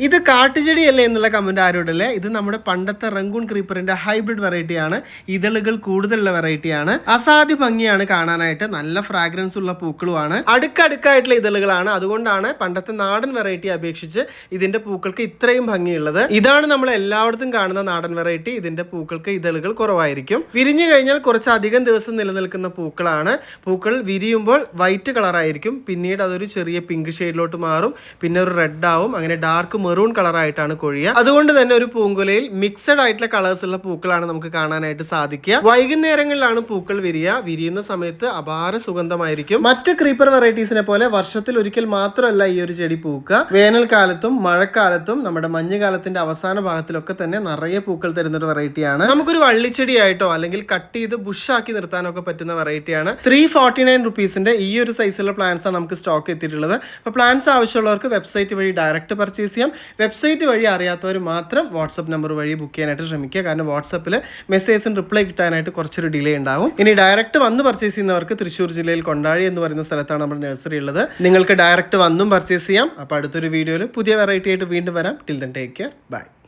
ഇത് കാട്ടുചെടിയല്ലേ എന്നുള്ള കമന്റ് ആരോടല്ലേ? ഇത് നമ്മുടെ പണ്ടത്തെ റംഗൂൺ ക്രീപ്പറിന്റെ ഹൈബ്രിഡ് വെറൈറ്റി ആണ്. ഇതളുകൾ കൂടുതലുള്ള വെറൈറ്റി ആണ്. അസാധ്യ ഭംഗിയാണ് കാണാനായിട്ട്. നല്ല ഫ്രാഗ്രൻസ് ഉള്ള പൂക്കളുമാണ്. അടുക്കടുക്കായിട്ടുള്ള ഇതളുകളാണ്. അതുകൊണ്ടാണ് പണ്ടത്തെ നാടൻ വെറൈറ്റി അപേക്ഷിച്ച് ഇതിന്റെ പൂക്കൾക്ക് ഇത്രയും ഭംഗിയുള്ളത്. ഇതാണ് നമ്മൾ എല്ലായിടത്തും കാണുന്ന നാടൻ വെറൈറ്റി. ഇതിന്റെ പൂക്കൾക്ക് ഇതളുകൾ കുറവായിരിക്കും. വിരിഞ്ഞു കഴിഞ്ഞാൽ കുറച്ചധികം ദിവസം നിലനിൽക്കുന്ന പൂക്കളാണ്. പൂക്കൾ വിരിയുമ്പോൾ വൈറ്റ് കളറായിരിക്കും. പിന്നീട് അതൊരു ചെറിയ പിങ്ക് ഷെയ്ഡിലോട്ട് മാറും. പിന്നെ ഒരു റെഡ് ആവും. അങ്ങനെ ഡാർക്ക് മെറൂൺ കളറായിട്ടാണ് കൊഴിയുക. അതുകൊണ്ട് തന്നെ ഒരു പൂങ്കുലയിൽ മിക്സഡ് ആയിട്ടുള്ള കളേഴ്സ് ഉള്ള പൂക്കളാണ് നമുക്ക് കാണാനായിട്ട് സാധിക്കുക. വൈകുന്നേരങ്ങളിലാണ് പൂക്കൾ വിരിയുന്ന സമയത്ത് അപാര സുഗന്ധമായിരിക്കും. മറ്റ് ക്രീപ്പർ വെറൈറ്റീസിനെ പോലെ വർഷത്തിൽ ഒരിക്കൽ മാത്രമല്ല ഈ ഒരു ചെടി പൂക്കുക. വേനൽക്കാലത്തും മഴക്കാലത്തും നമ്മുടെ മഞ്ഞുകാലത്തിന്റെ അവസാന ഭാഗത്തിലൊക്കെ തന്നെ നിറയെ പൂക്കൾ തരുന്ന ഒരു വെറൈറ്റിയാണ്. നമുക്കൊരു വള്ളിച്ചെടിയായിട്ടോ അല്ലെങ്കിൽ കട്ട് ചെയ്ത് ബുഷാക്കി നിർത്താനൊക്കെ പറ്റുന്ന വെറൈറ്റിയാണ്. 349 റുപ്പീസിന്റെ ഈ ഒരു സൈസിലുള്ള പ്ലാന്റ്സ് ആണ് നമുക്ക് സ്റ്റോക്ക് എത്തിയിട്ടുള്ളത്. അപ്പോൾ പ്ലാന്റ്സ് ആവശ്യമുള്ളവർക്ക് വെബ്സൈറ്റ് വഴി ഡയറക്റ്റ് പർച്ചേസ് ചെയ്യാം. വെബ്സൈറ്റ് വഴി അറിയാത്തവർ മാത്രം വാട്സപ്പ് നമ്പർ വഴി ബുക്ക് ചെയ്യാനായിട്ട് ശ്രമിക്കുക. കാരണം വാട്സപ്പിൽ മെസ്സേജിന് റിപ്ലൈ കിട്ടാനായിട്ട് കുറച്ചൊരു ഡിലേ ഉണ്ടാവും. ഇനി ഡയറക്റ്റ് വന്ന് പർച്ചേസ് ചെയ്യുന്നവർക്ക് തൃശ്ശൂർ ജില്ലയിൽ കൊണ്ടാഴി എന്ന് പറയുന്ന സ്ഥലത്താണ് നമ്മുടെ നഴ്സറി ഉള്ളത്. നിങ്ങൾക്ക് ഡയറക്റ്റ് വന്നും പർച്ചേസ് ചെയ്യാം. അപ്പോൾ അടുത്തൊരു വീഡിയോയിൽ പുതിയ വെറൈറ്റി ആയിട്ട് വീണ്ടും വരാം. Till then take care. By.